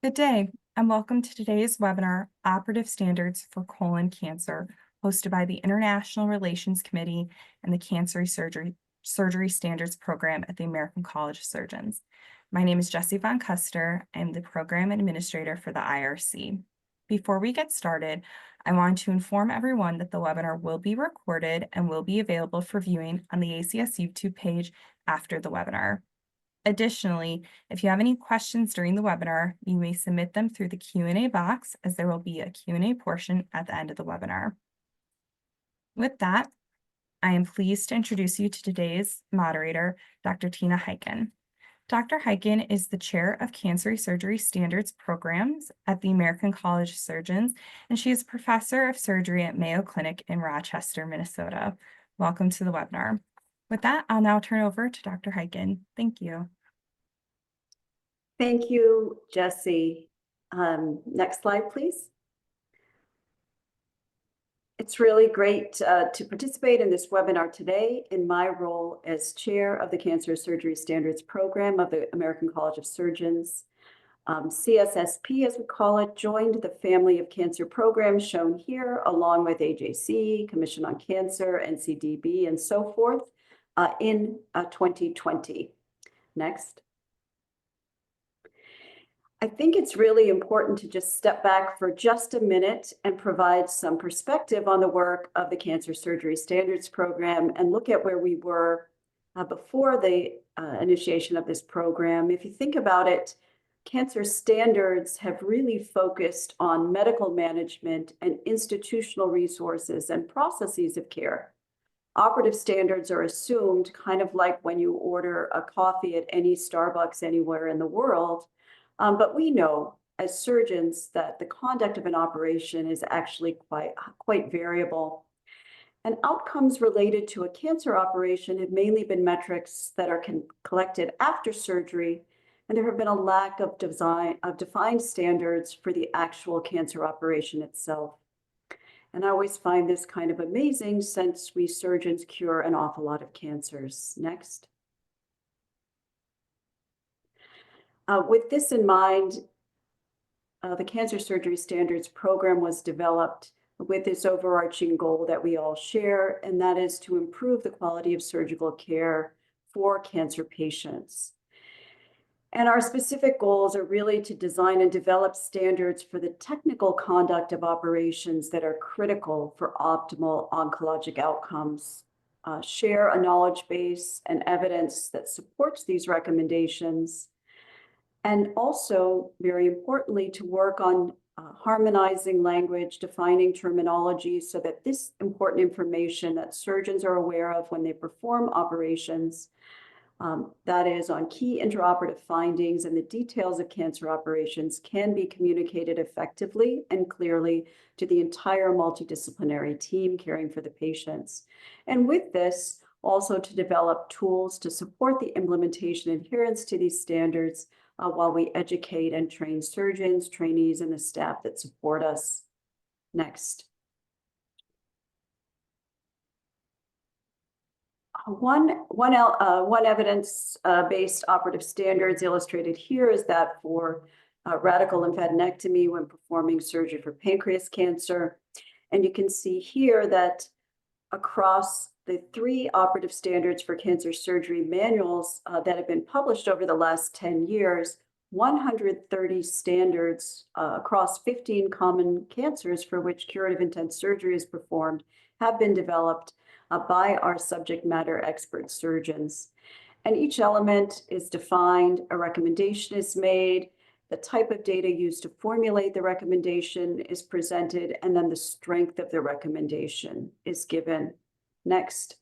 Good day, and welcome to today's webinar, Operative Standards for Colon Cancer, hosted by the International Relations Committee and the Cancer Surgery Standards Program at the American College of Surgeons. My name is Jessie Von Custer. I'm the Program Administrator for the IRC. Before we get started, I want to inform everyone that the webinar will be recorded and will be available for viewing on the ACS YouTube page after the webinar. Additionally, if you have any questions during the webinar, you may submit them through the Q&A box, as there will be a Q&A portion at the end of the webinar. With that, I am pleased to introduce you to today's moderator, Dr. Tina Heiken. Dr. Heiken is the Chair of Cancer Surgery Standards Programs at the American College of Surgeons, and she is Professor of Surgery at Mayo Clinic in Rochester, Minnesota. Welcome to the webinar. With that, I'll now turn over to Dr. Heiken. Thank you. Thank you, Jessie. Next slide, please. It's really great to participate in this webinar today in my role as Chair of the Cancer Surgery Standards Program of the American College of Surgeons. CSSP, as we call it, joined the family of cancer programs shown here, along with AJC, Commission on Cancer, NCDB, and so forth, in 2020. Next. I think it's really important to just step back for just a minute and provide some perspective on the work of the Cancer Surgery Standards Program and look at where we were before the initiation of this program. If you think about it, cancer standards have really focused on medical management and institutional resources and processes of care. Operative standards are assumed kind of like when you order a coffee at any Starbucks anywhere in the world. But we know as surgeons that the conduct of an operation is actually quite variable. And outcomes related to a cancer operation have mainly been metrics that are collected after surgery, and there have been a lack of defined standards for the actual cancer operation itself. And I always find this kind of amazing since we surgeons cure an awful lot of cancers. Next. With this in mind, the Cancer Surgery Standards Program was developed with this overarching goal that we all share, and that is to improve the quality of surgical care for cancer patients. And our specific goals are really to design and develop standards for the technical conduct of operations that are critical for optimal oncologic outcomes, share a knowledge base and evidence that supports these recommendations, and also, very importantly, to work on harmonizing language, defining terminology so that this important information that surgeons are aware of when they perform operations, that is on key intraoperative findings and the details of cancer operations, can be communicated effectively and clearly to the entire multidisciplinary team caring for the patients. And with this, also to develop tools to support the implementation and adherence to these standards while we educate and train surgeons, trainees, and the staff that support us. Next. One evidence-based operative standards illustrated here is that for radical lymphadenectomy when performing surgery for pancreas cancer. And you can see here that across the 3 operative standards for cancer surgery manuals that have been published over the last 10 years, 130 standards across 15 common cancers for which curative intent surgery is performed have been developed by our subject matter expert surgeons. And each element is defined, a recommendation is made, the type of data used to formulate the recommendation is presented, and then the strength of the recommendation is given. Next.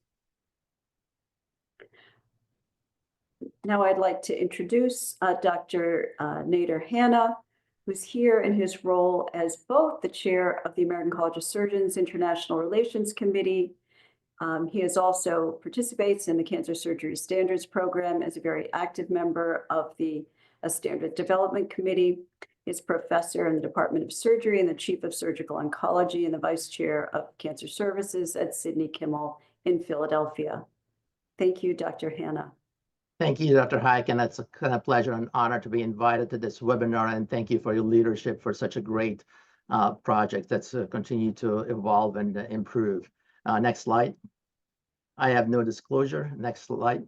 Now I'd like to introduce Dr. Nader Hanna, who's here in his role as both the chair of the American College of Surgeons International Relations Committee. He also participates in the Cancer Surgery Standards Program as a very active member of the Standard Development Committee. He's professor in the Department of Surgery and the Chief of Surgical Oncology and the Vice Chair of Cancer Services at Sidney Kimmel in Philadelphia. Thank you, Dr. Hanna. Thank you, Dr. Hayek, and it's a kind of pleasure and honor to be invited to this webinar, and thank you for your leadership for such a great project that's continued to evolve and improve. Next slide. I have no disclosure. Next slide.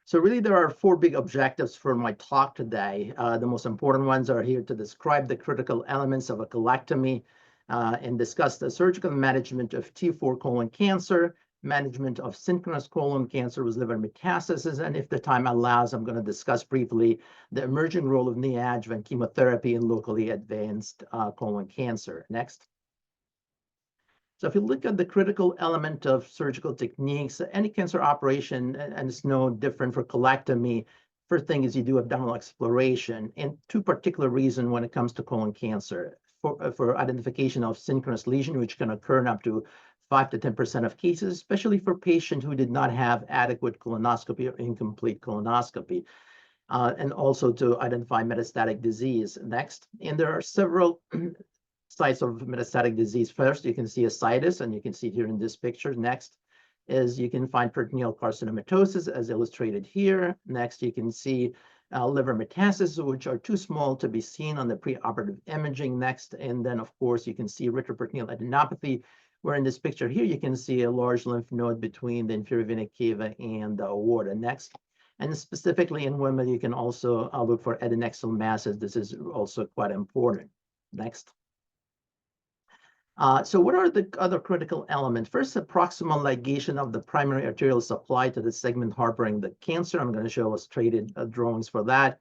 So really, there are 4 big objectives for my talk today. The most important ones are here to describe the critical elements of a colectomy and discuss the surgical management of T4 colon cancer, management of synchronous colon cancer with liver metastasis, and if the time allows, I'm going to discuss briefly the emerging role of neoadjuvant chemotherapy in locally advanced colon cancer. Next. So if you look at the critical element of surgical techniques, any cancer operation, and it's no different for colectomy, first thing is you do abdominal exploration, and 2 particular reasons when it comes to colon cancer. For identification of synchronous lesion, which can occur in up to 5 to 10% of cases, especially for patients who did not have adequate colonoscopy or incomplete colonoscopy, and also to identify metastatic disease. Next, and there are several sites of metastatic disease. First, you can see ascites, and you can see here in this picture. Next is you can find peritoneal carcinomatosis, as illustrated here. Next, you can see liver metastases, which are too small to be seen on the preoperative imaging. Next, and then, of course, you can see retroperitoneal adenopathy, where in this picture here, you can see a large lymph node between the inferior vena cava and the aorta. Next. And specifically in women, you can also look for adnexal masses. This is also quite important. Next. So what are the other critical elements? First, the proximal ligation of the primary arterial supply to the segment harboring the cancer. I'm going to show illustrated drawings for that.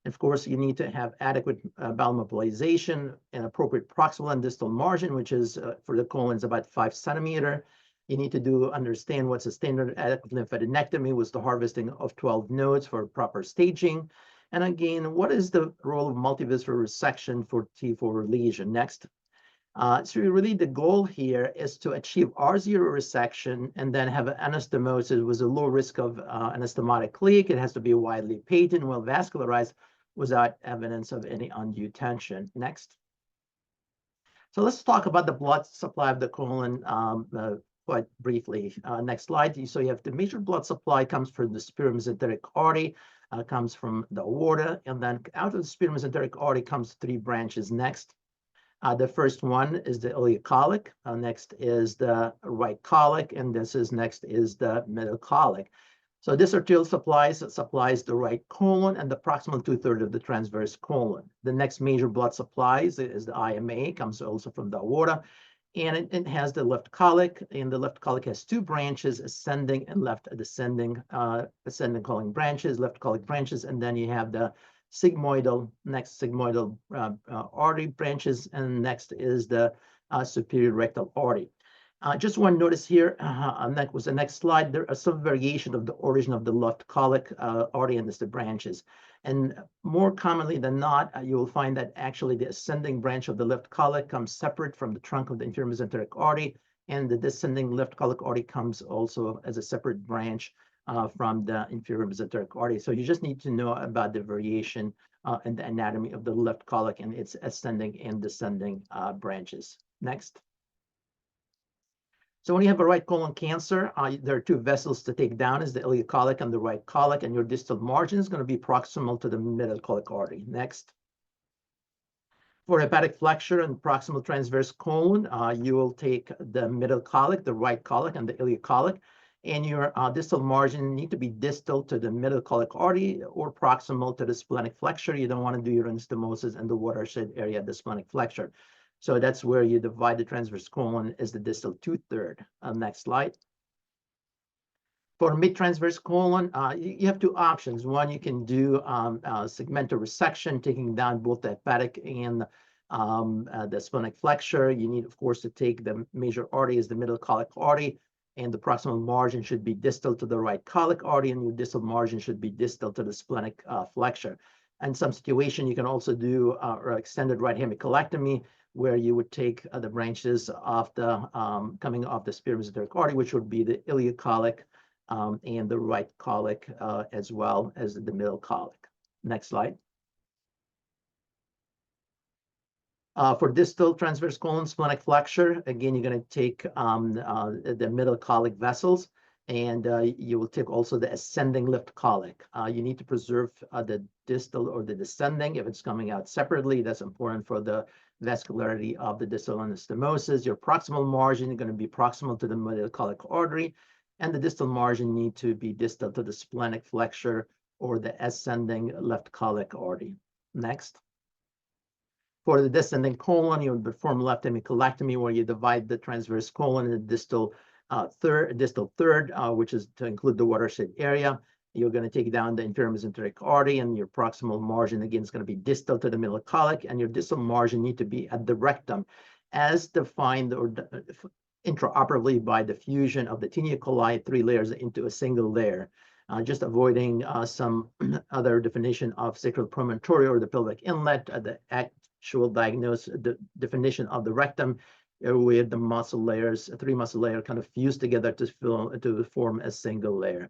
Of course, you need to have adequate bowel mobilization and appropriate proximal and distal margin, which is for the colon is about 5 centimeters. You need to understand what's a standard adequate lymphadenectomy with the harvesting of 12 nodes for proper staging. And again, what is the role of multivisceral resection for T4 lesion? Next. So really the goal here is to achieve R0 resection and then have an anastomosis with a low risk of anastomotic leak. It has to be widely patent, well vascularized, without evidence of any undue tension. Next. So let's talk about the blood supply of the colon quite briefly. Next slide. So you have the major blood supply comes from the superior mesenteric artery, comes from the aorta, and then out of the superior mesenteric artery comes 3 branches. Next. The first one is the ileocolic, next is the right colic, and next is the middle colic. So this arterial supplies the right colon and the proximal 2/3 of the transverse colon. The next major blood supplies is the IMA, comes also from the aorta, and it has the left colic, and the left colic has 2 branches, ascending and left descending, ascending colic branches, left colic branches, and then you have the sigmoidal artery branches, and next is the superior rectal artery. Just one notice here, that was the next slide, there are some variation of the origin of the left colic artery and the branches. And more commonly than not, you will find that actually the ascending branch of the left colic comes separate from the trunk of the inferior mesenteric artery, and the descending left colic artery comes also as a separate branch from the inferior mesenteric artery. So you just need to know about the variation in the anatomy of the left colic and its ascending and descending branches. Next. So when you have a right colon cancer, there are 2 vessels to take down, is the ileocolic and the right colic, and your distal margin is going to be proximal to the middle colic artery. Next. For hepatic flexure and proximal transverse colon, you will take the middle colic, the right colic, and the ileocolic, and your distal margin need to be distal to the middle colic artery or proximal to the splenic flexure. You don't want to do your anastomosis in the watershed area of the splenic flexure. So that's where you divide the transverse colon as the distal 2/3. Next slide. For mid-transverse colon, you have 2 options. One, you can do segmental resection, taking down both the hepatic and the splenic flexure. You need, of course, to take the major artery as the middle colic artery, and the proximal margin should be distal to the right colic artery, and your distal margin should be distal to the splenic flexure. In some situation, you can also do extended right hemicolectomy, where you would take the branches of the coming off the superior mesenteric artery, which would be the ileocolic and the right colic, as well as the middle colic. Next slide. For distal transverse colon splenic flexure, again, you're going to take the middle colic vessels, And you will take also the ascending lymph colic. You need to preserve the distal or the descending. If it's coming out separately, that's important for the vascularity of the distal anastomosis. Your proximal margin is going to be proximal to the metacolic artery, and the distal margin need to be distal to the splenic flexure or the ascending left colic artery. Next. For the descending colon, you would perform left hemicolectomy, where you divide the transverse colon into distal third, which is to include the watershed area. You're going to take down the inferior mesenteric artery, and your proximal margin again is going to be distal to the middle colic, and your distal margin need to be at the rectum, as defined or intraoperatively by the fusion of the tinea coli 3 layers into a single layer. Just avoiding some other definition of sacral promontory or the pelvic inlet, the actual the definition of the rectum, where the muscle layers, 3 muscle layers kind of fuse together to form a single layer.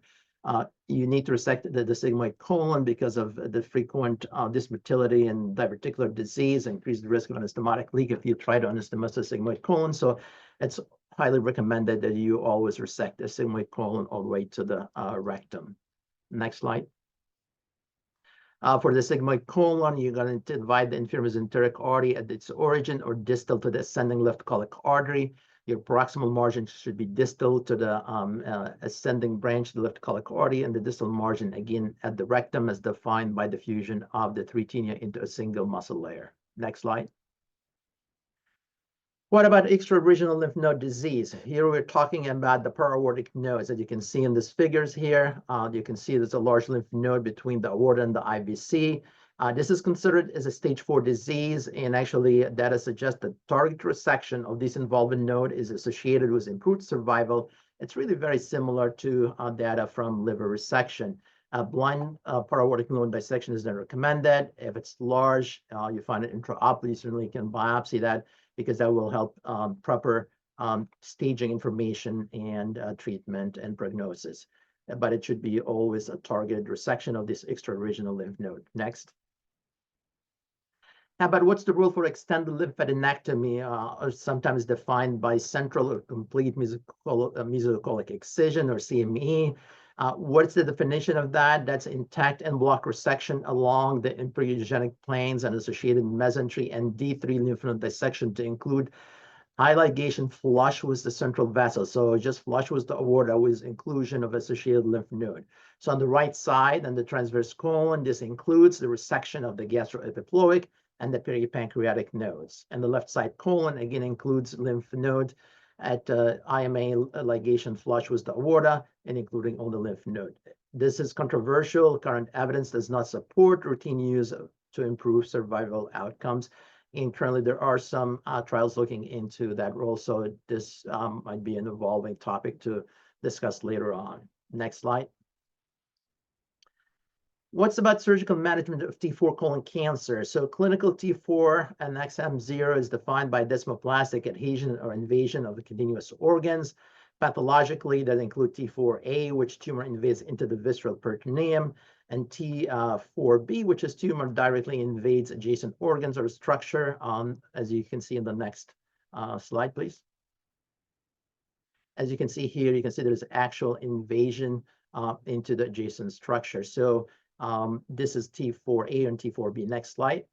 You need to resect the sigmoid colon because of the frequent dysmotility and diverticular disease, increased risk of anastomotic leak if you try to anastomose the sigmoid colon. So it's highly recommended that you always resect the sigmoid colon all the way to the rectum. Next slide. For the sigmoid colon, you're going to divide the inferior mesenteric artery at its origin or distal to the ascending left colic artery. Your proximal margin should be distal to the ascending branch of the left colic artery, and the distal margin again at the rectum, as defined by the fusion of the 3 tinea into a single muscle layer. Next slide. What about extra-regional lymph node disease? Here we're talking about the para-aortic nodes. As you can see in these figures here, you can see there's a large lymph node between the aorta and the IVC. This is considered as a stage 4 disease, and actually data suggests that target resection of this involved node is associated with improved survival. It's really very similar to data from liver resection. Blind para-aortic node dissection is then recommended. If it's large, you find it intraoperatively, you certainly can biopsy that, because that will help proper staging information and treatment and prognosis. But it should be always a targeted resection of this extra-regional lymph node. Next. How about what's the rule for extended lymphadenectomy, or sometimes defined by central or complete mesocolic excision, or CME? What's the definition of that? That's intact and block resection along the embryogenic planes and associated mesentery and D3 lymph node dissection to include high ligation flush with the central vessel. So just flush with the aorta with inclusion of associated lymph node. So on the right side and the transverse colon, this includes the resection of the gastroepiploic and the peripancreatic nodes. And the left side colon again includes lymph node at IMA ligation flush with the aorta and including all the lymph node. This is controversial. Current evidence does not support routine use to improve survival outcomes. And currently there are some trials looking into that role. So this might be an evolving topic to discuss later on. Next slide. What's about surgical management of T4 colon cancer? So clinical T4 and XM0 is defined by desmoplastic adhesion or invasion of the continuous organs. Pathologically, that include T4A, which tumor invades into the visceral peritoneum, and T4B, which is tumor directly invades adjacent organs or structure, as you can see in the next slide, please. As you can see here, you can see there's actual invasion into the adjacent structure. So this is T4A and T4B. Next slide.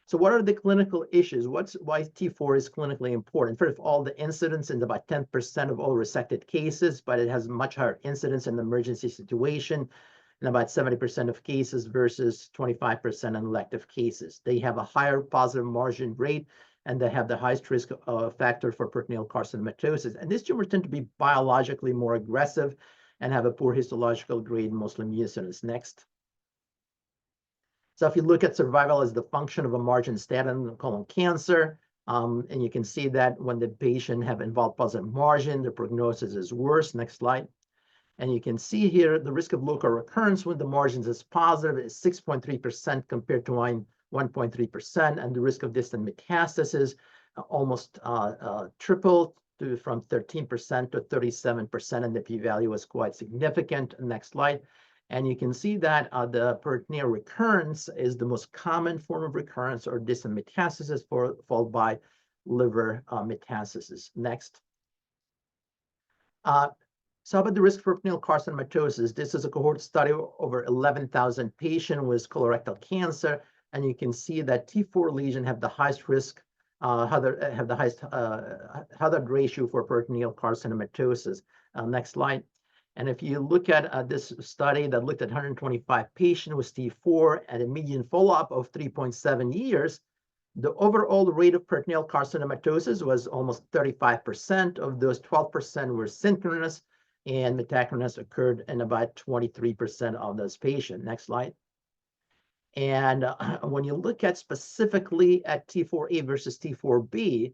So what are the clinical issues? Why T4 is clinically important? First of all, the incidence is about 10% of all resected cases, but it has much higher incidence in the emergency situation, in about 70% of cases versus 25% in elective cases. They have a higher positive margin rate, and they have the highest risk factor for peritoneal carcinomatosis. And these tumors tend to be biologically more aggressive and have a poor histological grade, mostly mucinous. Next. So if you look at survival as the function of a margin statin in colon cancer, and you can see that when the patient have involved positive margin, the prognosis is worse. Next slide. And you can see here the risk of local recurrence when the margins is positive is 6.3% compared to 1.3%, and the risk of distant metastasis almost tripled from 13% to 37%, and the p-value was quite significant. Next slide. And you can see that the peritoneal recurrence is the most common form of recurrence or distant metastasis, followed by liver metastasis. Next. So how about the risk for peritoneal carcinomatosis? This is a cohort study of over 11,000 patients with colorectal cancer, and you can see that T4 lesion have the highest risk, have the highest hazard ratio for peritoneal carcinomatosis. Next slide. And if you look at this study that looked at 125 patients with T4 at a median follow-up of 3.7 years, the overall rate of peritoneal carcinomatosis was almost 35%. Of those, 12% were synchronous, and metachronous occurred in about 23% of those patients. Next slide. And when you look at specifically at T4A versus T4B,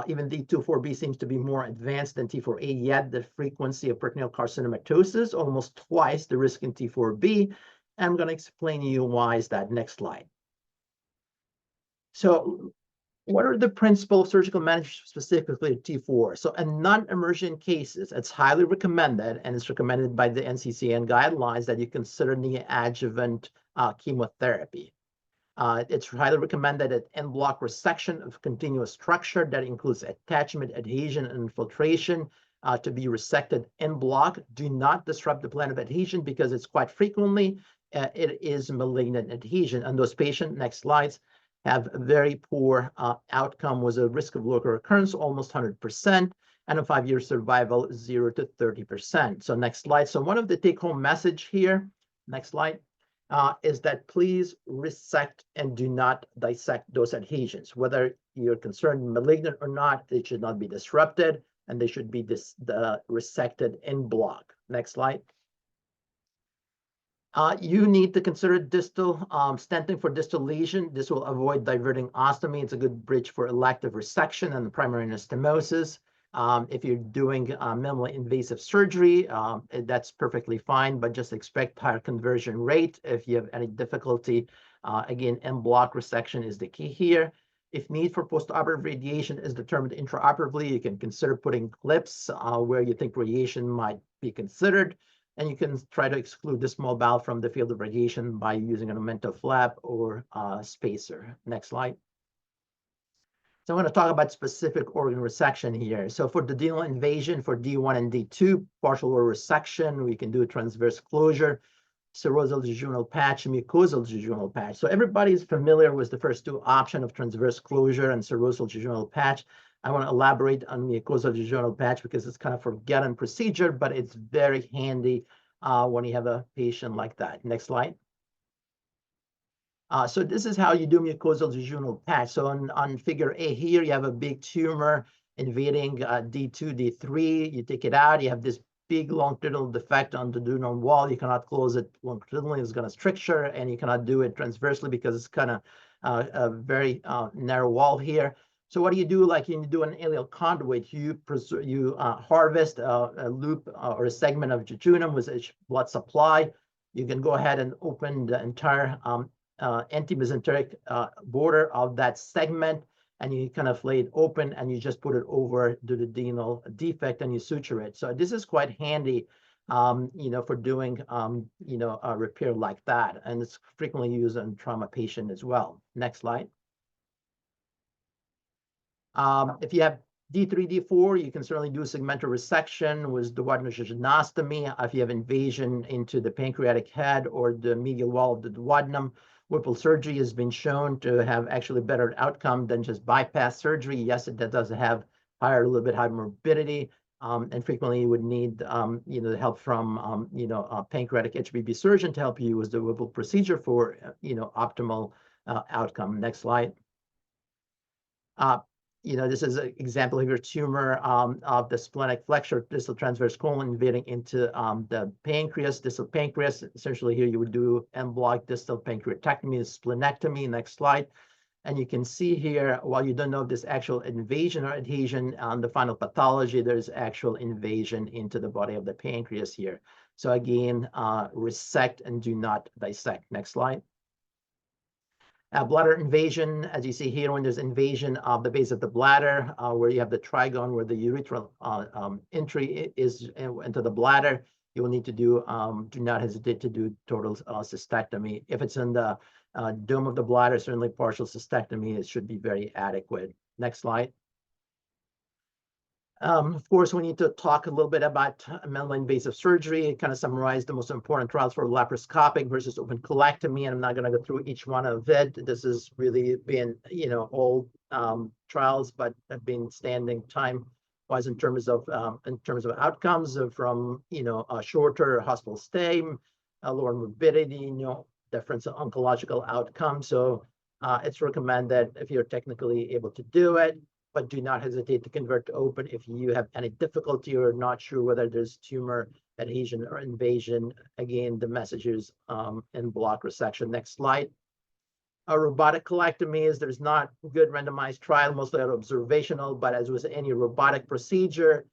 even the T4B seems to be more advanced than T4A, yet the frequency of peritoneal carcinomatosis almost twice the risk in T4B. And I'm going to explain to you why is that. Next slide. So what are the principles of surgical management specifically at T4? So in non-emergent cases, it's highly recommended, and it's recommended by the NCCN guidelines, that you consider neoadjuvant chemotherapy. It's highly recommended that en bloc resection of continuous structure that includes attachment, adhesion, and infiltration to be resected en bloc. Do not disrupt the plan of adhesion, because it's quite frequently it is malignant adhesion. And those patients, next slides, have a very poor outcome with a risk of local recurrence, almost 100%, and a 5-year survival, 0 to 30%. So next slide. So one of the take-home message here, next slide, is that please resect and do not dissect those adhesions. Whether you're concerned malignant or not, they should not be disrupted, and they should be resected en bloc. Next slide. You need to consider distal stenting for distal lesion. This will avoid diverting ostomy. It's a good bridge for elective resection and primary anastomosis. If you're doing minimally invasive surgery, that's perfectly fine, but just expect higher conversion rate. If you have any difficulty, again, en bloc resection is the key here. If need for postoperative radiation is determined intraoperatively, you can consider putting clips where you think radiation might be considered. And you can try to exclude the small bowel from the field of radiation by using an omental flap or spacer. Next slide. So I want to talk about specific organ resection here. So for the duodenal invasion for D1 and D2, partial oral resection, we can do a transverse closure, serosal jejunal patch, mucosal jejunal patch. So everybody is familiar with the first two options of transverse closure and serosal jejunal patch. I want to elaborate on mucosal jejunal patch because it's kind of forgotten procedure, but it's very handy when you have a patient like that. Next slide. So this is how you do mucosal jejunal patch. So on figure A here, you have a big tumor invading D2, D3. You take it out. You have this big longitudinal defect on the duodenal wall. You cannot close it longitudinally. It's going to stricture, and you cannot do it transversely because it's kind of a very narrow wall here. So what do you do? Like you do an ileal conduit, you harvest a loop or a segment of jejunum with a blood supply. You can go ahead and open the entire anti-mesenteric border of that segment, and you kind of lay it open, and you just put it over the duodenal defect, and you suture it. So this is quite handy, for doing, a repair like that, and it's frequently used in trauma patient as well. Next slide. If you have D3, D4, you can certainly do segmental resection with duodenojejunectomy. If you have invasion into the pancreatic head or the medial wall of the duodenum, Whipple surgery has been shown to have actually better outcome than just bypass surgery. Yes, it does have a little bit higher morbidity, and frequently you would need, the help from, a pancreatic HBB surgeon to help you with the Whipple procedure for, optimal outcome. Next slide. This is an example of your tumor of the splenic flexure distal transverse colon invading into the pancreas, distal pancreas. Essentially here you would do en bloc distal pancreatectomy, splenectomy. Next slide. And you can see here, while you don't know if this actual invasion or adhesion on the final pathology, there's actual invasion into the body of the pancreas here. So again, resect and do not dissect. Next slide. Bladder invasion, as you see here, when there's invasion of the base of the bladder, where you have the trigone, where the urethral entry is into the bladder, you will need to do not hesitate to do total cystectomy. If it's in the dome of the bladder, certainly partial cystectomy, it should be very adequate. Next slide. Of course, we need to talk a little bit about minimally invasive surgery, kind of summarize the most important trials for laparoscopic versus open colectomy. And I'm not going to go through each one of it. This has really been, old trials, but have been standing time-wise in terms of outcomes from, a shorter hospital stay, lower morbidity, difference in oncological outcomes. So it's recommended if you're technically able to do it, but do not hesitate to convert to open if you have any difficulty or not sure whether there's tumor adhesion or invasion. Again, the message is in block resection. Next slide. A robotic colectomy is there's not good randomized trial, mostly observational, but as with any robotic procedure,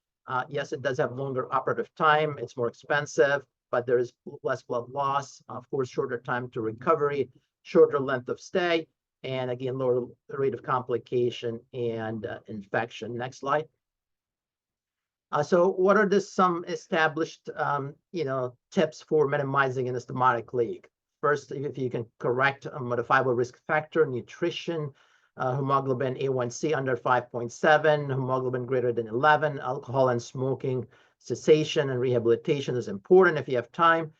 yes, it does have longer operative time. It's more expensive, but there is less blood loss, of course, shorter time to recovery, shorter length of stay, and again, lower rate of complication and infection. Next slide. So what are some established, tips for minimizing anastomotic leak? First, if you can correct a modifiable risk factor, nutrition, hemoglobin A1C under 5.7, hemoglobin greater than 11, alcohol and smoking cessation and rehabilitation is important if you have time.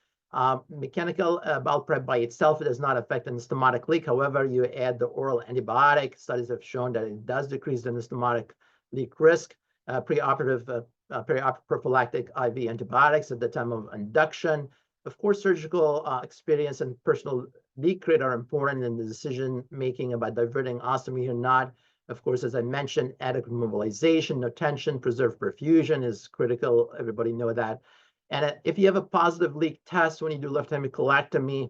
Mechanical bowel prep by itself does not affect anastomotic leak. However, you add the oral antibiotic. Studies have shown that it does decrease the anastomotic leak risk. Preoperative prophylactic IV antibiotics at the time of induction. Of course, surgical experience and personal leak rate are important in the decision making about diverting ostomy or not. Of course, as I mentioned, adequate mobilization, no tension, preserved perfusion is critical. Everybody know that. And if you have a positive leak test when you do left hemicolectomy,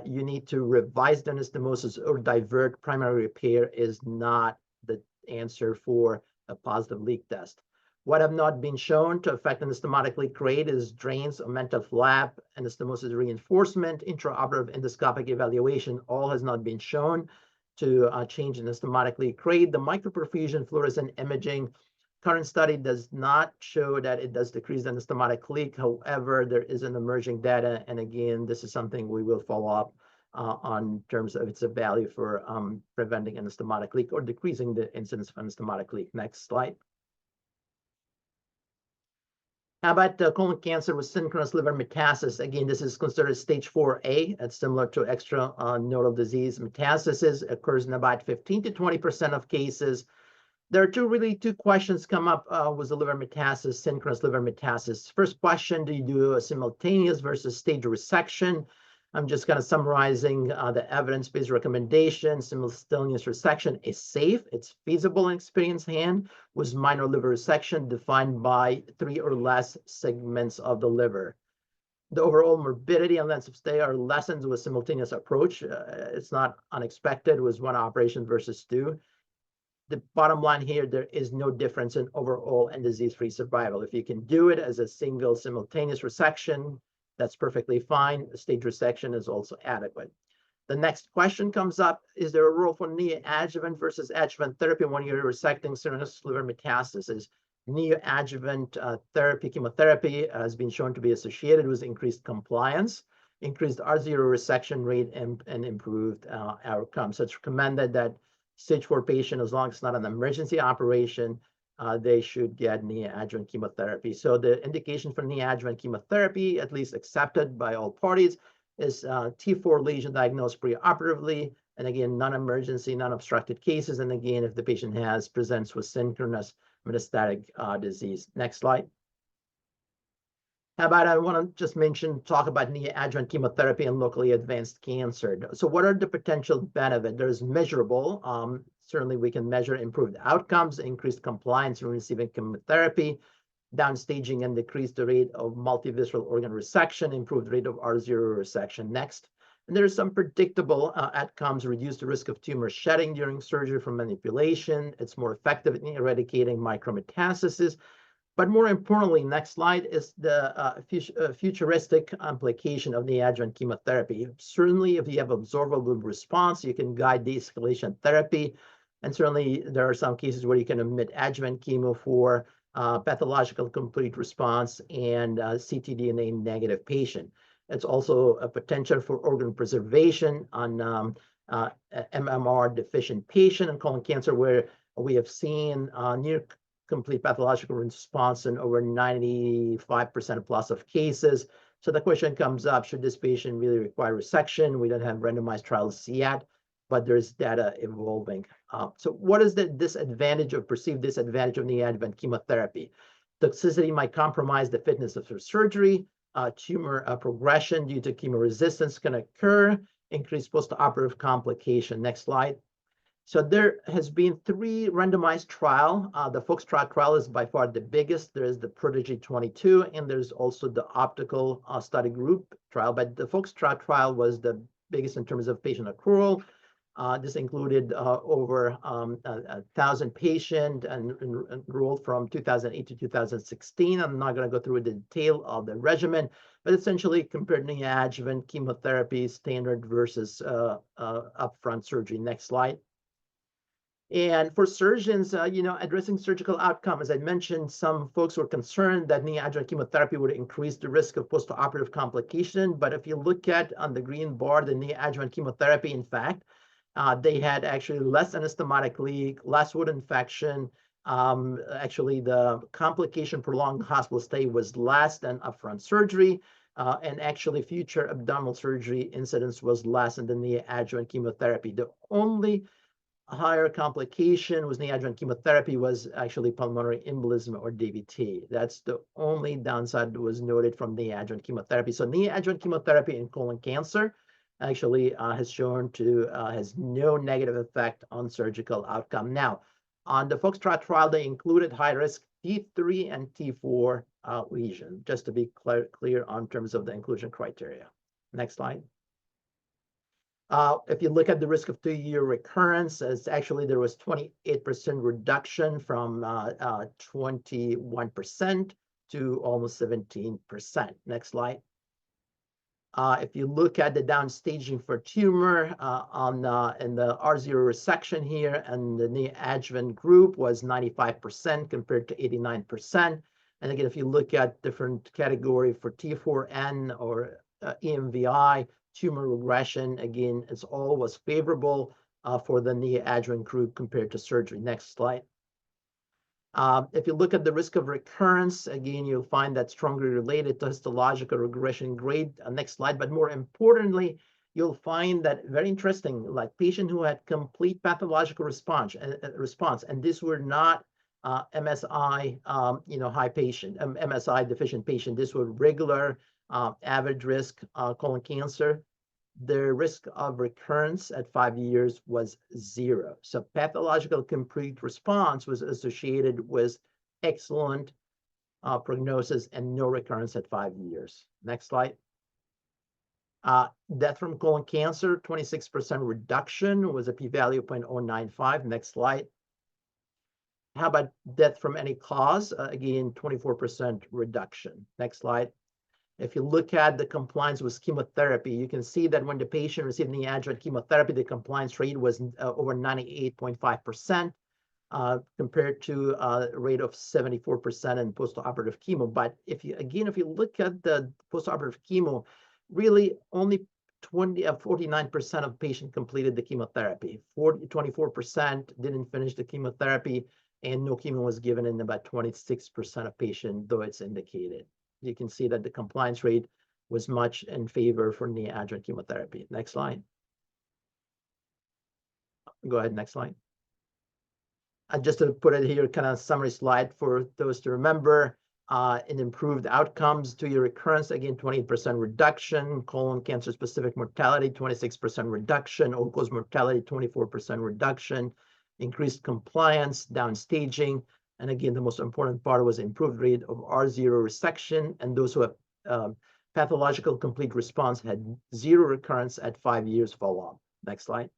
you need to revise the anastomosis or divert. Primary repair is not the answer for a positive leak test. What have not been shown to affect anastomotic leak rate is drains, mental flap, anastomosis reinforcement, intraoperative endoscopic evaluation, all has not been shown to change anastomotic leak rate. The microperfusion fluorescent imaging current study does not show that it does decrease the anastomotic leak. However, there is an emerging data. And again, this is something we will follow up on terms of its value for preventing anastomotic leak or decreasing the incidence of anastomotic leak. Next slide. How about colon cancer with synchronous liver metastasis? Again, this is considered stage 4A. It's similar to extranodal disease. Metastasis occurs in about 15 to 20% of cases. There are two questions come up with the liver metastasis, synchronous liver metastasis. First question, do you do a simultaneous versus stage resection? I'm just kind of summarizing the evidence-based recommendation. Simultaneous resection is safe. It's feasible in experienced hand with minor liver resection defined by 3 or less segments of the liver. The overall morbidity and length of stay are lessened with simultaneous approach. It's not unexpected with 1 operation versus 2. The bottom line here, there is no difference in overall and disease-free survival. If you can do it as a single simultaneous resection, that's perfectly fine. A stage resection is also adequate. The next question comes up, is there a role for neoadjuvant versus adjuvant therapy when you're resecting synchronous liver metastasis? Neoadjuvant therapy, chemotherapy, has been shown to be associated with increased compliance, increased R0 resection rate, and improved outcomes. So it's recommended that stage 4 patient, as long as it's not an emergency operation, they should get neoadjuvant chemotherapy. So the indication for neoadjuvant chemotherapy, at least accepted by all parties, is T4 lesion diagnosed preoperatively. And again, non-emergency, non-obstructed cases. And again, if the patient presents with synchronous metastatic disease. Next slide. How about I want to just talk about neoadjuvant chemotherapy and locally advanced cancer. So what are the potential benefits? There's measurable. Certainly we can measure improved outcomes, increased compliance when receiving chemotherapy, downstaging and decrease the rate of multivisceral organ resection, improved rate of R0 resection. Next. And there are some predictable outcomes, reduce the risk of tumor shedding during surgery from manipulation. It's more effective in eradicating micrometastasis. But more importantly, next slide is the futuristic application of neoadjuvant chemotherapy. Certainly, if you have absorbable response, you can guide de-escalation therapy. And certainly, there are some cases where you can omit adjuvant chemo for pathological complete response and ctDNA negative patient. It's also a potential for organ preservation on MMR deficient patient and colon cancer, where we have seen near complete pathological response in over 95% plus of cases. So the question comes up, should this patient really require resection? We don't have randomized trials yet, but there's data evolving. So what is the disadvantage or perceived disadvantage of neoadjuvant chemotherapy? Toxicity might compromise the fitness of surgery. Tumor progression due to chemoresistance can occur. Increased postoperative complication. Next slide. So there has been 3 randomized trials. The FOXTROT trial is by far the biggest. There is the Prodigy 22, and there's also the optical study group trial. But the FOXTROT trial was the biggest in terms of patient accrual. This included over 1,000 patients and enrolled from 2008 to 2016. I'm not going to go through the detail of the regimen, but essentially compared neoadjuvant chemotherapy standard versus upfront surgery. Next slide. And for surgeons, addressing surgical outcome, as I mentioned, some folks were concerned that neoadjuvant chemotherapy would increase the risk of postoperative complication. But if you look at on the green bar, the neoadjuvant chemotherapy, in fact, they had actually less anastomotic leak, less wound infection. Actually, the complication prolonged hospital stay was less than upfront surgery. And actually, future abdominal surgery incidence was less than the neoadjuvant chemotherapy. The only higher complication with neoadjuvant chemotherapy was actually pulmonary embolism or DVT. That's the only downside that was noted from neoadjuvant chemotherapy. So neoadjuvant chemotherapy in colon cancer actually has shown to has no negative effect on surgical outcome. Now, on the FOXTROT trial, they included high-risk T3 and T4 lesion, just to be clear on terms of the inclusion criteria. Next slide. If you look at the risk of 2-year recurrence, it's actually there was 28% reduction from 21% to almost 17%. Next slide. If you look at the downstaging for tumor in the R0 resection here, and the neoadjuvant group was 95% compared to 89%. And again, if you look at different category for T4N or EMVI, tumor regression, again, it's all was favorable for the neoadjuvant group compared to surgery. Next slide. If you look at the risk of recurrence, again, you'll find that strongly related to histological regression grade. Next slide. But more importantly, you'll find that very interesting, like patient who had complete pathological response, and these were not MSI, high patient, MSI deficient patient. This were regular average risk colon cancer. The risk of recurrence at 5 years was 0. So pathological complete response was associated with excellent prognosis and no recurrence at 5 years. Next slide. Death from colon cancer, 26% reduction was a p-value of 0.095. Next slide. How about death from any cause? Again, 24% reduction. Next slide. If you look at the compliance with chemotherapy, you can see that when the patient received neoadjuvant chemotherapy, the compliance rate was over 98.5% compared to a rate of 74% in postoperative chemo. But if you look at the postoperative chemo, really only 49% of patients completed the chemotherapy. 24% didn't finish the chemotherapy, and no chemo was given in about 26% of patients, though it's indicated. You can see that the compliance rate was much in favor for neoadjuvant chemotherapy. Next slide. Go ahead, next slide. Just to put it here, kind of summary slide for those to remember, in improved outcomes, 2-year recurrence, again, 20% reduction, colon cancer specific mortality, 26% reduction, all-cause mortality, 24% reduction, increased compliance, downstaging. And again, the most important part was improved rate of R0 resection, and those who have pathological complete response had 0 recurrence at 5 years follow-up. Next slide.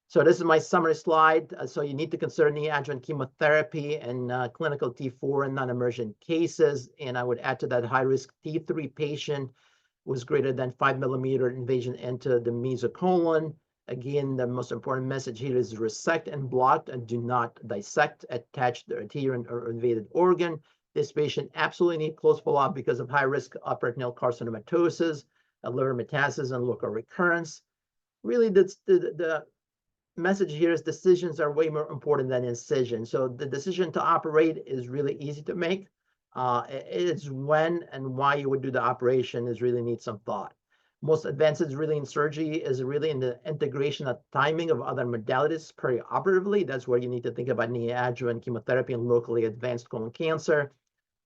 So this is my summary slide. So you need to consider neoadjuvant chemotherapy in clinical T4 and non-emergent cases. And I would add to that high-risk T3 patient was greater than 5 millimeter invasion into the mesocolon. Again, the most important message here is resect and block and do not dissect, attach the adherent or invaded organ. This patient absolutely needs close follow-up because of high risk of peritoneal carcinomatosis, liver metastasis, and local recurrence. Really, the message here is decisions are way more important than incision. So the decision to operate is really easy to make. It's when and why you would do the operation is really needs some thought. Most advances really in surgery is really in the integration of timing of other modalities perioperatively. That's where you need to think about neoadjuvant chemotherapy and locally advanced colon cancer.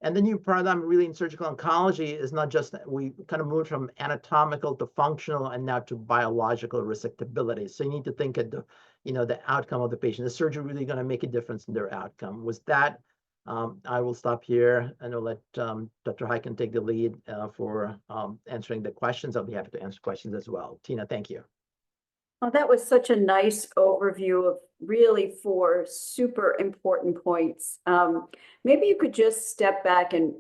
And the new paradigm really in surgical oncology is not just that we kind of moved from anatomical to functional and now to biological resectability. So you need to think of the, the outcome of the patient. Is surgery really going to make a difference in their outcome? With that, I will stop here and I'll let Dr. Hyken take the lead for answering the questions. I'll be happy to answer questions as well. Tina, thank you. Oh, that was such a nice overview of really 4 super important points. Maybe you could just step back and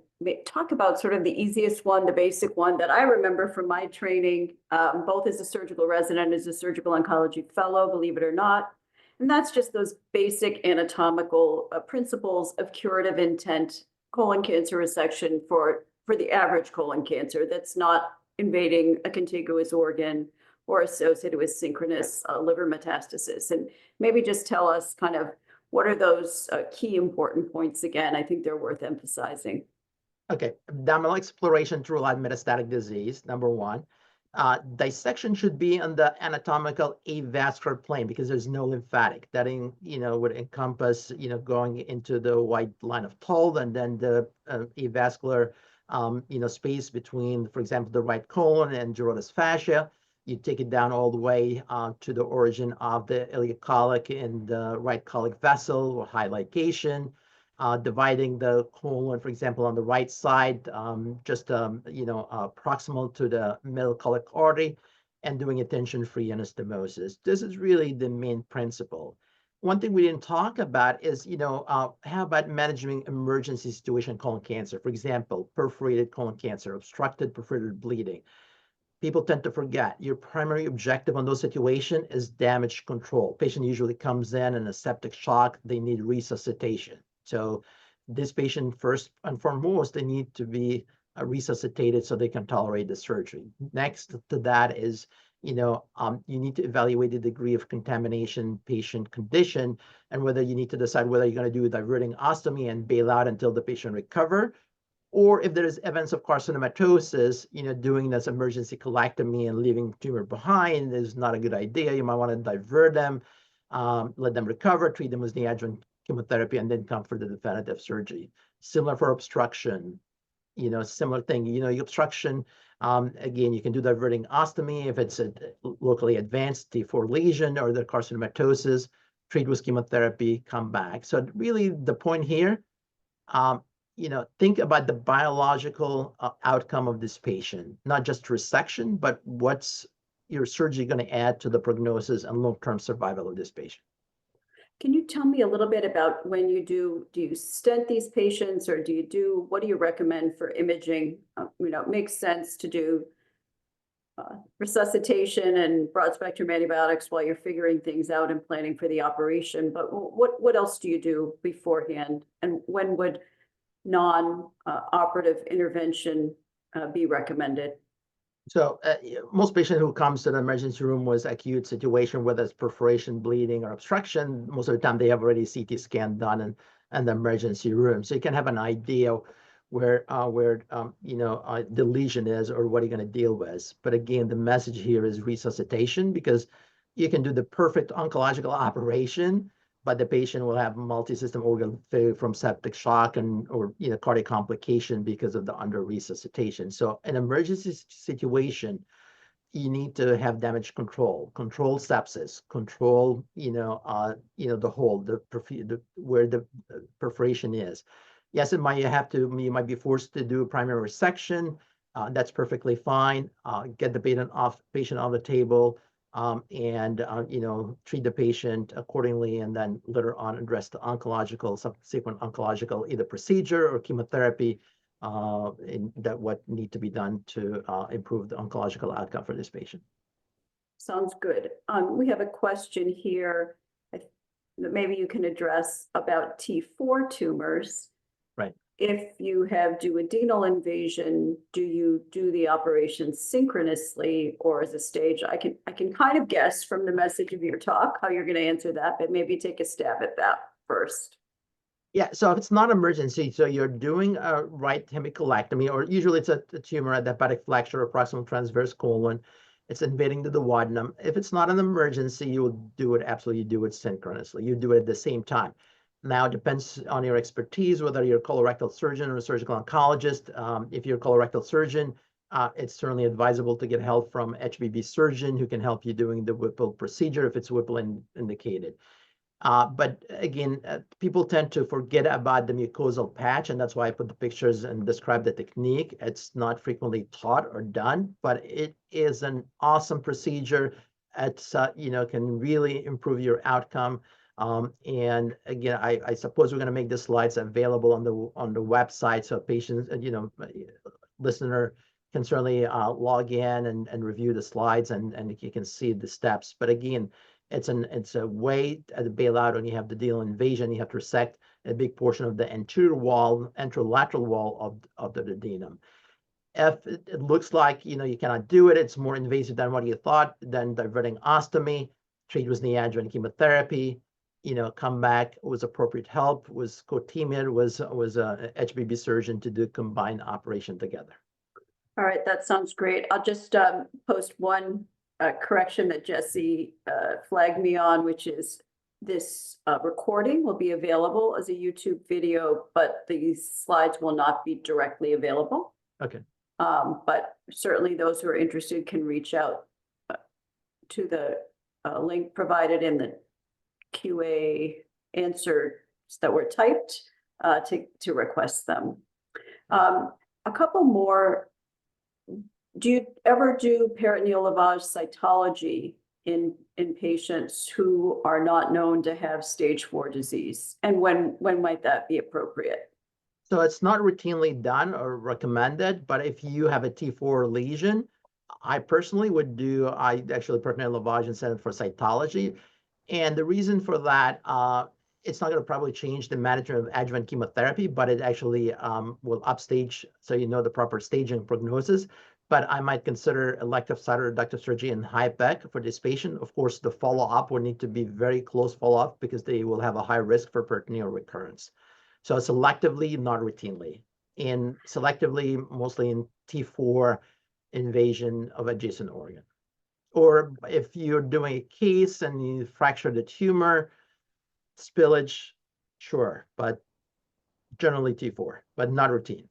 talk about sort of the easiest one, the basic one that I remember from my training, both as a surgical resident, as a surgical oncology fellow, believe it or not. And that's just those basic anatomical principles of curative intent colon cancer resection for the average colon cancer that's not invading a contiguous organ or associated with synchronous liver metastasis. And maybe just tell us kind of what are those key important points again? I think they're worth emphasizing. Okay, abdominal exploration to rule out metastatic disease, number 1. Dissection should be on the anatomical avascular plane because there's no lymphatic. That would encompass going into the white line of Toll and then the avascular space between, for example, the right colon and gyrotous fascia. You take it down all the way to the origin of the ileocolic and the right colic vessel or high ligation. Dividing the colon, for example, on the right side, proximal to the middle colic artery, and doing a tension-free anastomosis. This is really the main principle. One thing we didn't talk about is, how about managing emergency situation colon cancer? For example, perforated colon cancer, obstructed perforated bleeding. People tend to forget your primary objective on those situations is damage control. Patient usually comes in a septic shock. They need resuscitation. So this patient, first and foremost, they need to be resuscitated so they can tolerate the surgery. Next to that is, you need to evaluate the degree of contamination, patient condition, and whether you need to decide whether you're going to do a diverting ostomy and bail out until the patient recover, or if there is evidence of carcinomatosis, doing this emergency colectomy and leaving tumor behind is not a good idea. You might want to divert them, let them recover, treat them with neoadjuvant chemotherapy, and then come for the definitive surgery. Similar for obstruction, similar thing. Obstruction, again, you can do diverting ostomy if it's a locally advanced T4 lesion or the carcinomatosis, treat with chemotherapy, come back. So really the point here, think about the biological outcome of this patient, not just resection, but what's your surgery going to add to the prognosis and long-term survival of this patient. Can you tell me a little bit about when do you stent these patients or what do you recommend for imaging? It makes sense to do resuscitation and broad spectrum antibiotics while you're figuring things out and planning for the operation. But what else do you do beforehand? And when would non-operative intervention be recommended? So most patient who comes to the emergency room was acute situation, whether it's perforation, bleeding, or obstruction. Most of the time they have already CT scan done in the emergency room. So you can have an idea where the lesion is or what you're going to deal with. But again, the message here is resuscitation, because you can do the perfect oncological operation, but the patient will have multi-system organ failure from septic shock or cardiac complication because of the under resuscitation. So an emergency situation, you need to have damage control sepsis, control the hole, where the perforation is. Yes, you might be forced to do a primary resection. That's perfectly fine. Get the patient off the table. And treat the patient accordingly, and then later on address the subsequent oncological either procedure or chemotherapy what need to be done to improve the oncological outcome for this patient. Sounds good. We have a question here that maybe you can address about T4 tumors. Right. if you have duodenal invasion, do you do the operation synchronously or as a stage? I can kind of guess from the message of your talk how you're going to answer that, but maybe take a stab at that first. Yeah, so if it's not emergency, so you're doing a right hemicolectomy, or usually it's a tumor at the hepatic flexure or proximal transverse colon. It's invading the duodenum. If it's not an emergency, you will do it absolutely. You do it synchronously. You do it at the same time. Now, it depends on your expertise, whether you're a colorectal surgeon or a surgical oncologist. If you're a colorectal surgeon, it's certainly advisable to get help from HBB surgeon who can help you doing the Whipple procedure if it's Whipple indicated. But again, people tend to forget about the mucosal patch, and that's why I put the pictures and describe the technique. It's not frequently taught or done, but it is an awesome procedure. It's can really improve your outcome. And again, I suppose we're going to make the slides available on the website, so patients, listener can certainly log in and review the slides, and you can see the steps. But again, it's a way to bail out when you have the duodenal invasion. You have to resect a big portion of the anterolateral wall of the duodenum. If it looks like you cannot do it, it's more invasive than what you thought, then diverting ostomy, treat with neoadjuvant chemotherapy, come back with appropriate help, with colectomy, was a HBB surgeon to do combined operation together. All right, that sounds great. I'll just post one correction that Jesse flagged me on, which is this recording will be available as a YouTube video, but these slides will not be directly available. Okay. But certainly those who are interested can reach out to the link provided in the QA answers that were typed to request them. A couple more. Do you ever do peritoneal lavage cytology in patients who are not known to have stage 4 disease? And when might that be appropriate? So it's not routinely done or recommended, but if you have a T4 lesion, I personally would do, actually peritoneal lavage and send it for cytology. And the reason for that, it's not going to probably change the management of adjuvant chemotherapy, but it actually will upstage, so the proper staging prognosis. But I might consider elective cytoreductive surgery in HIPEC for this patient. Of course, the follow-up will need to be very close follow-up because they will have a high risk for peritoneal recurrence. So selectively, not routinely. And selectively, mostly in T4 invasion of adjacent organ. Or if you're doing a case and you fracture the tumor, spillage, sure, but generally T4, but not routine.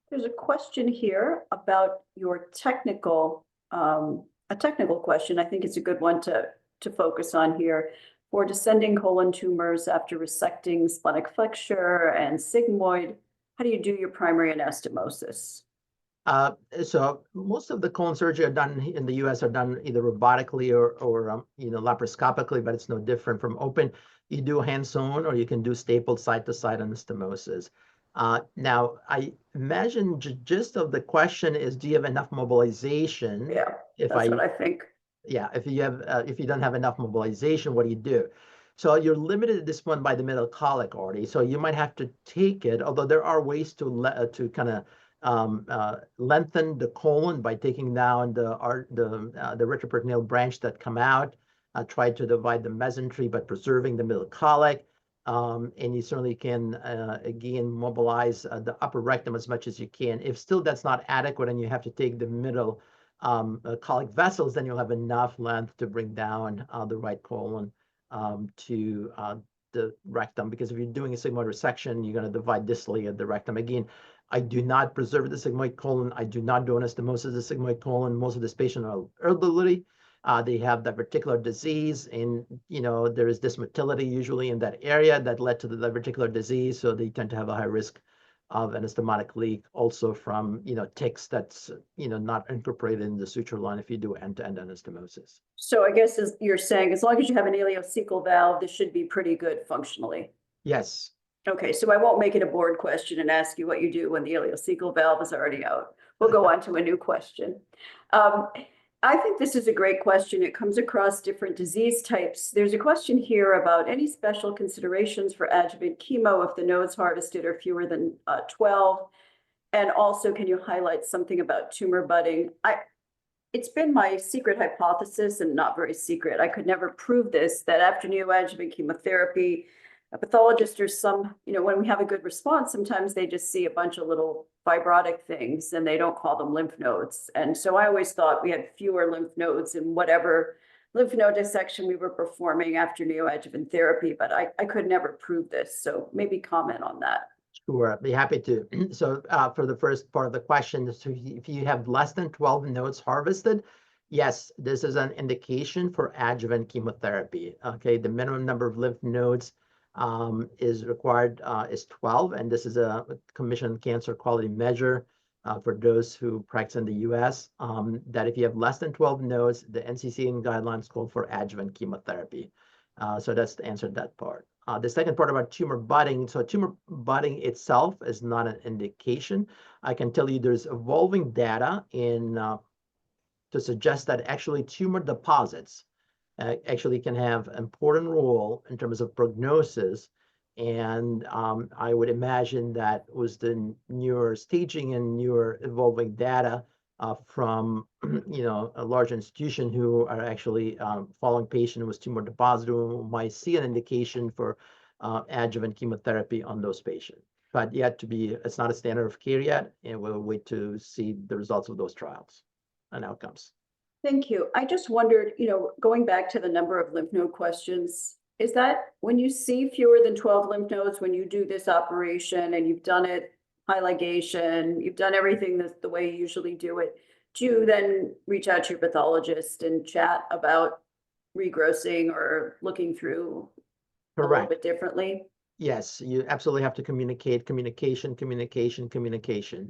There's a question here about your technical, a technical question. I think it's a good one to focus on here. For descending colon tumors after resecting splenic flexure and sigmoid, how do you do your primary anastomosis? So most of the colon surgery are done in the U.S. are done either robotically or laparoscopically, but it's no different from open. You do hand-sewn, or you can do stapled side-to-side anastomosis. Now, I imagine gist of the question is, do you have enough mobilization? Yeah, that's what I think. Yeah, if you don't have enough mobilization, what do you do? So you're limited at this point by the middle colic artery. So you might have to take it, although there are ways to kind of lengthen the colon by taking down the retroperitoneal branch that come out, try to divide the mesentery, but preserving the middle colic. And you certainly can, again, mobilize the upper rectum as much as you can. If still that's not adequate and you have to take the middle colic vessels, then you'll have enough length to bring down the right colon to the rectum. Because if you're doing a sigmoid resection, you're going to divide distally at the rectum. Again, I do not preserve the sigmoid colon. I do not do anastomosis of the sigmoid colon. Most of these patients are elderly. They have diverticular disease, and there is dysmotility usually in that area that led to the diverticular disease. So they tend to have a high risk of anastomotic leak, also from ticks that's not incorporated in the suture line if you do end-to-end anastomosis. So I guess as you're saying, as long as you have an ileocecal valve, this should be pretty good functionally. Yes. Okay, so I won't make it a board question and ask you what you do when the ileocecal valve is already out. We'll go on to a new question. I think this is a great question. It comes across different disease types. There's a question here about any special considerations for adjuvant chemo if the nodes harvested are fewer than 12. And also, can you highlight something about tumor budding? It's been my secret hypothesis, and not very secret, I could never prove this, that after neoadjuvant chemotherapy, a pathologist or some, when we have a good response, sometimes they just see a bunch of little fibrotic things and they don't call them lymph nodes. And so I always thought we had fewer lymph nodes in whatever lymph node dissection we were performing after neoadjuvant therapy, but I could never prove this. So maybe comment on that. Sure, I'd be happy to. So for the first part of the question, so if you have less than 12 nodes harvested, yes, this is an indication for adjuvant chemotherapy. Okay, the minimum number of lymph nodes is required is 12, and this is a Commission Cancer Quality Measure for those who practice in the US, that if you have less than 12 nodes, the NCCN guidelines call for adjuvant chemotherapy. So that's the answer to that part. The second part about tumor budding. So tumor budding itself is not an indication. I can tell you there's evolving data to suggest that actually tumor deposits actually can have an important role in terms of prognosis. And I would imagine that was the newer staging and newer evolving data from a large institution who are actually following patient with tumor deposit who might see an indication for adjuvant chemotherapy on those patients. But yet it's not a standard of care yet, and we'll wait to see the results of those trials and outcomes. Thank you. I just wondered, going back to the number of lymph node questions, is that when you see fewer than 12 lymph nodes, when you do this operation and you've done it, high ligation, you've done everything the way you usually do it, do you then reach out to your pathologist and chat about regrossing or looking through a little bit differently? Yes, you absolutely have to communicate. Communication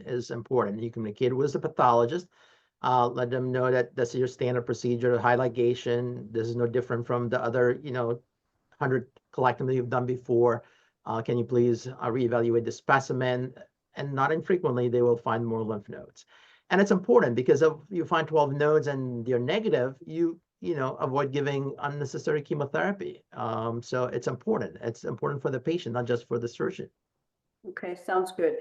is important. You communicate with the pathologist. Let them know that this is your standard procedure, high ligation. This is no different from the other, 100 colectomy you've done before. Can you please reevaluate the specimen? And not infrequently, they will find more lymph nodes. And it's important because if you find 12 nodes and they're negative, you avoid giving unnecessary chemotherapy. So it's important. It's important for the patient, not just for the surgeon. Okay, sounds good.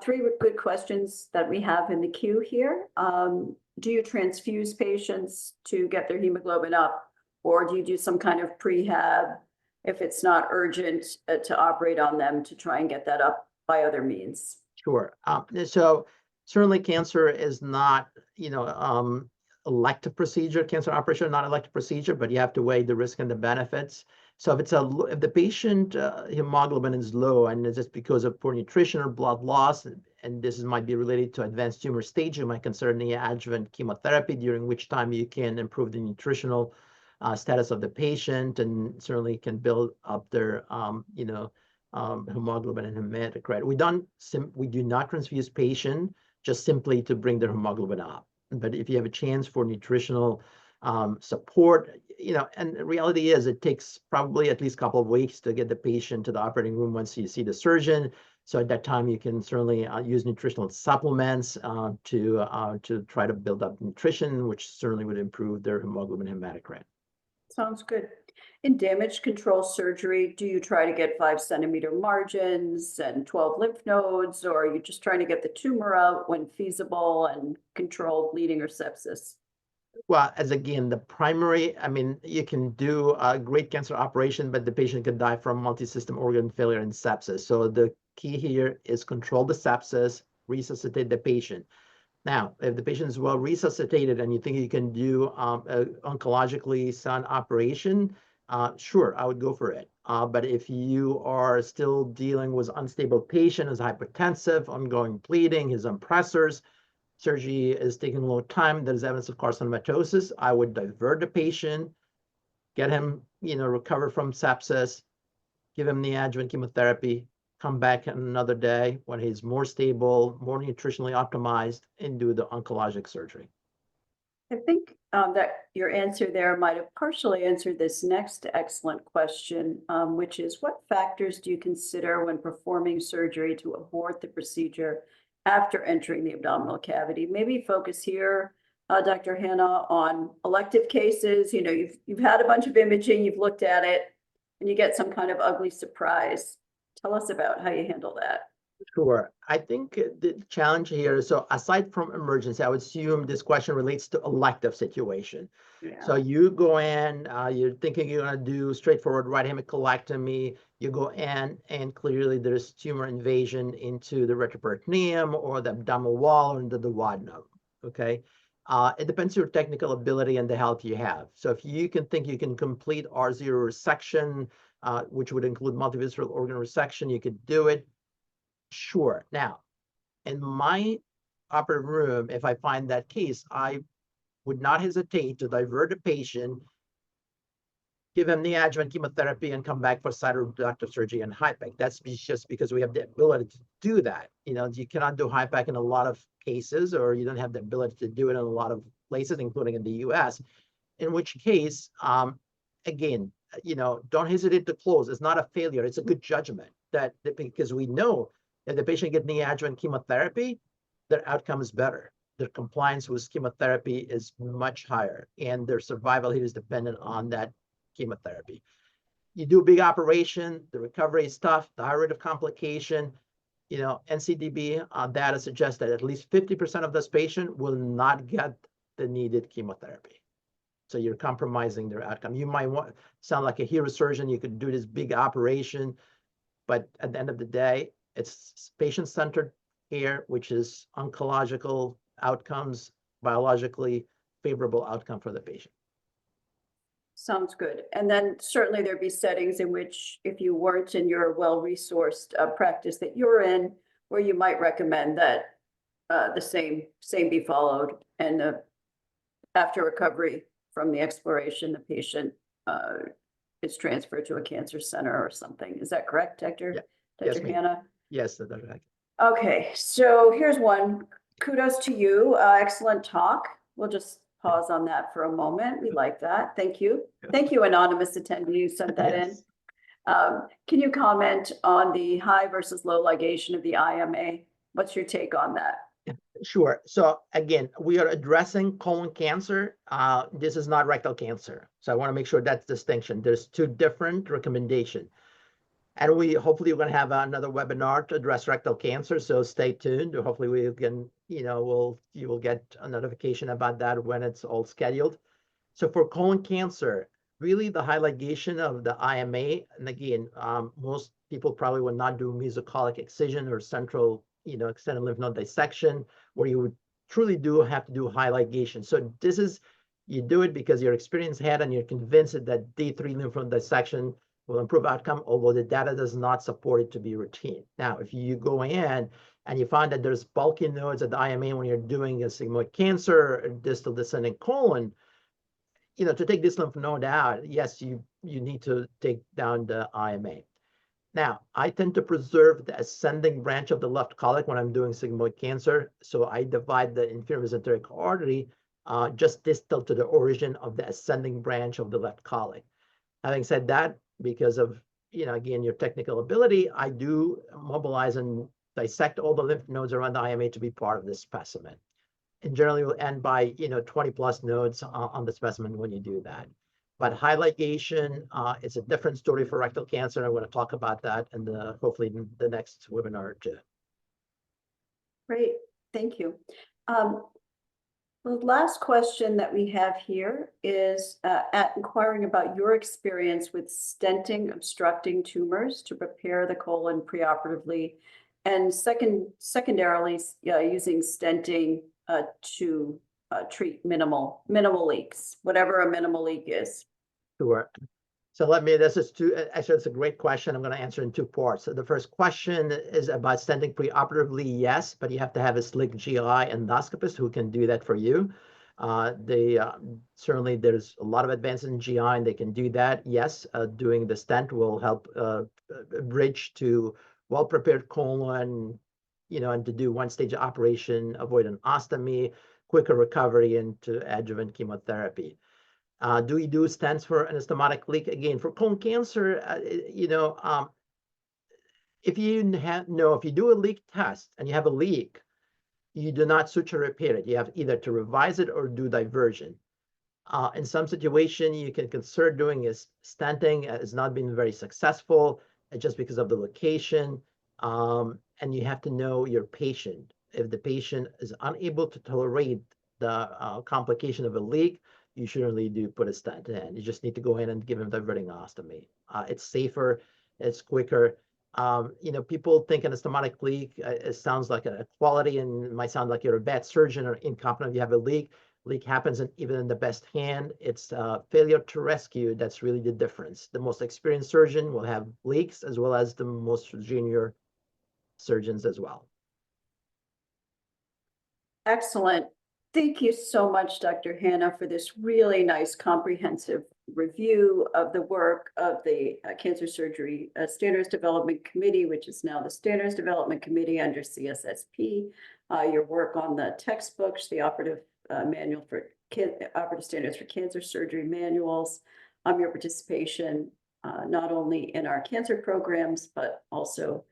3 good questions that we have in the queue here. Do you transfuse patients to get their hemoglobin up, or do you do some kind of prehab if it's not urgent to operate on them to try and get that up by other means? Sure. So certainly cancer is not, elective procedure, cancer operation, not elective procedure, but you have to weigh the risk and the benefits. So if the patient hemoglobin is low and it's just because of poor nutrition or blood loss, and this might be related to advanced tumor stage, you might consider neoadjuvant chemotherapy, during which time you can improve the nutritional status of the patient and certainly can build up their, hemoglobin and hematocrit. We do not transfuse patient just simply to bring their hemoglobin up. But if you have a chance for nutritional support, and the reality is it takes probably at least a couple of weeks to get the patient to the operating room once you see the surgeon. So at that time, you can certainly use nutritional supplements to try to build up nutrition, which certainly would improve their hemoglobin and hematocrit. Sounds good. In damage control surgery, do you try to get 5-centimeter margins and 12 lymph nodes, or are you just trying to get the tumor out when feasible and control bleeding or sepsis? Well, as again, the primary, you can do a great cancer operation, but the patient could die from multi-system organ failure and sepsis. So the key here is control the sepsis, resuscitate the patient. Now, if the patient is well resuscitated and you think you can do an oncologically sound operation, sure, I would go for it. But if you are still dealing with unstable patient, who's hypertensive, ongoing bleeding, his on pressors, surgery is taking a long time, there's evidence of carcinomatosis, I would divert the patient, get him, recover from sepsis, give him the adjuvant chemotherapy, come back another day when he's more stable, more nutritionally optimized, and do the oncologic surgery. I think that your answer there might have partially answered this next excellent question, which is what factors do you consider when performing surgery to abort the procedure after entering the abdominal cavity? Maybe focus here Dr. Hannah, on elective cases? You know, you've had a bunch of imaging, you've looked at it, and you get some kind of ugly surprise. Tell us about how you handle that. Sure. I think the challenge here, so aside from emergency, I would assume this question relates to elective situation. Yeah. So you go in, you're thinking you're going to do straightforward right hemicolectomy. You go in, and clearly there's tumor invasion into the retroperitoneum or the abdominal wall or into the duodenum. Okay. It depends on your technical ability and the health you have. So if you can think you can complete R0 resection, which would include multivisceral organ resection, you could do it. Sure. Now, in my operating room, if I find that case, I would not hesitate to divert a patient, give him neoadjuvant chemotherapy, and come back for cytoreductive surgery and HIPEC. That's just because we have the ability to do that. You know, you cannot do HIPEC in a lot of cases, or you don't have the ability to do it in a lot of places, including in the US, in which case, again, you know, don't hesitate to close. It's not a failure. It's a good judgment that because we know if the patient gets neoadjuvant chemotherapy, their outcome is better. Their compliance with chemotherapy is much higher, and their survival here is dependent on that chemotherapy. You do a big operation, the recovery is tough, the high rate of complication. You know, NCDB data suggests that at least 50% of this patient will not get the needed chemotherapy. So you're compromising their outcome. You might sound like a hero surgeon. You could do this big operation, but at the end of the day, it's patient-centered care, which is oncological outcomes, biologically favorable outcome for the patient. Sounds good. And then certainly there'd be settings in which, if you weren't in your well-resourced practice that you're in, where you might recommend that the same be followed, and after recovery from the exploration, the patient is transferred to a cancer center or something. Is that correct, Dr. Yeah. Dr. Yes, Hannah? yes, that's right. Okay, so here's one. Kudos to you. Excellent talk. We'll just pause on that for a moment. We like that. Thank you. Yeah. Thank you, anonymous attendee who sent that in. Can you comment on the high versus low ligation of the IMA? What's your take on that? Sure. So again, we are addressing colon cancer. This is not rectal cancer. So I want to make sure that's distinction. There's two different recommendations. And hopefully we're going to have another webinar to address rectal cancer. So stay tuned. Hopefully we can, you know, you will get a notification about that when it's all scheduled. So for colon cancer, really the high ligation of the IMA, and again, most people probably will not do mesocolic excision or central, you know, extended lymph node dissection, where you would truly have to do high ligation. So this is, you do it because you're experienced head and you're convinced that D3 lymph node dissection will improve outcome, although the data does not support it to be routine. Now, if you go in and you find that there's bulky nodes at the IMA when you're doing a sigmoid cancer, distal descending colon, you know, to take this lymph node out, yes, you need to take down the IMA. Now, I tend to preserve the ascending branch of the left colic when I'm doing sigmoid cancer. So I divide the inferior mesenteric artery just distal to the origin of the ascending branch of the left colic. Having said that, because of, you know, again, your technical ability, I do mobilize and dissect all the lymph nodes around the IMA to be part of this specimen. And generally will end by, you know, 20 plus nodes on the specimen when you do that. But high ligation is a different story for rectal cancer. I'm going to talk about that in hopefully in the next webinar too. Great, thank you. The last question that we have here is inquiring about your experience with stenting obstructing tumors to prepare the colon preoperatively, and secondarily using stenting to treat minimal leaks, whatever a minimal leak is. Sure. So actually, it's a great question. I'm going to answer in two parts. So the first question is about stenting preoperatively, yes, but you have to have a slick GI endoscopist who can do that for you. Certainly there's a lot of advances in GI and they can do that. Yes, doing the stent will help bridge to well-prepared colon, you know, and to do one-stage operation, avoid an ostomy, quicker recovery into adjuvant chemotherapy. Do we do stents for anastomotic leak? Again, for colon cancer, you know, if you do a leak test and you have a leak, you do not suture repair it. You have either to revise it or do diversion. In some situation, you can consider doing is stenting. Has not been very successful just because of the location. And you have to know your patient. If the patient is unable to tolerate the complication of a leak, you shouldn't really do put a stent in. You just need to go in and give him diverting ostomy. It's safer, it's quicker. People think an anastomotic leak, it sounds like a quality and it might sound like you're a bad surgeon or incompetent if you have a leak. Leak happens even in the best hand. It's failure to rescue that's really the difference. The most experienced surgeon will have leaks as well as the most junior surgeons as well. Excellent. Thank you so much, Dr. Hanna, for this really nice comprehensive review of the work of the Cancer Surgery Standards Development Committee, which is now the Standards Development Committee under CSSP, your work on the textbooks, the Operative Manual for Operative Standards for Cancer Surgery manuals, your participation not only in our cancer programs, but also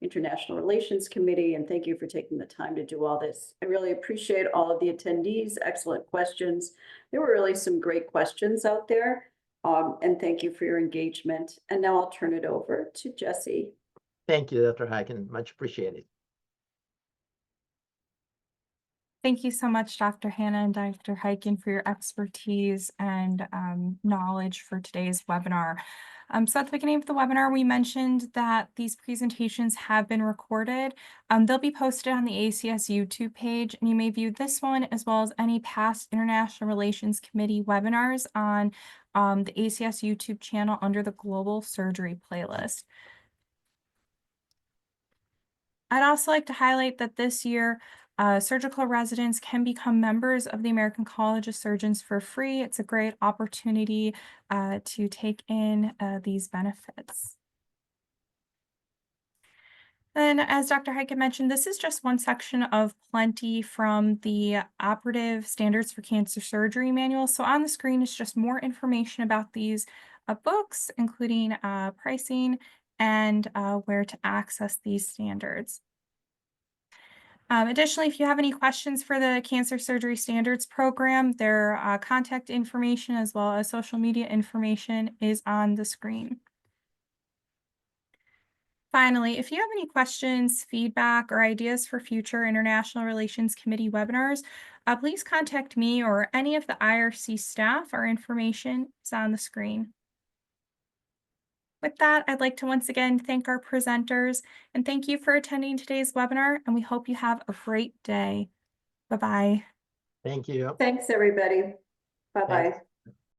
International Relations Committee, and thank you for taking the time to do all this. I really appreciate all of the attendees, excellent questions. There were really some great questions out there, and thank you for your engagement. And now I'll turn it over to Jesse. Thank you, Dr. Hyken, much appreciated. Thank you so much, Dr. Hanna and Dr. Hyken, for your expertise and knowledge for today's webinar. So at the beginning of the webinar, we mentioned that these presentations have been recorded. They'll be posted on the ACS YouTube page, and you may view this one as well as any past International Relations Committee webinars on the ACS YouTube channel under the Global Surgery playlist. I'd also like to highlight that this year, surgical residents can become members of the American College of Surgeons for free. It's a great opportunity to take in these benefits. Then, as Dr. Hyken mentioned, this is just one section of plenty from the Operative Standards for Cancer Surgery manual. So on the screen is just more information about these books, including pricing and where to access these standards. Additionally, if you have any questions for the Cancer Surgery Standards program, their contact information as well as social media information is on the screen. Finally, if you have any questions, feedback, or ideas for future International Relations Committee webinars, please contact me or any of the IRC staff. Our information is on the screen. With that, I'd like to once again thank our presenters and thank you for attending today's webinar, and we hope you have a great day. Bye-bye. Thank you. Thanks, everybody. Bye-bye. Thanks.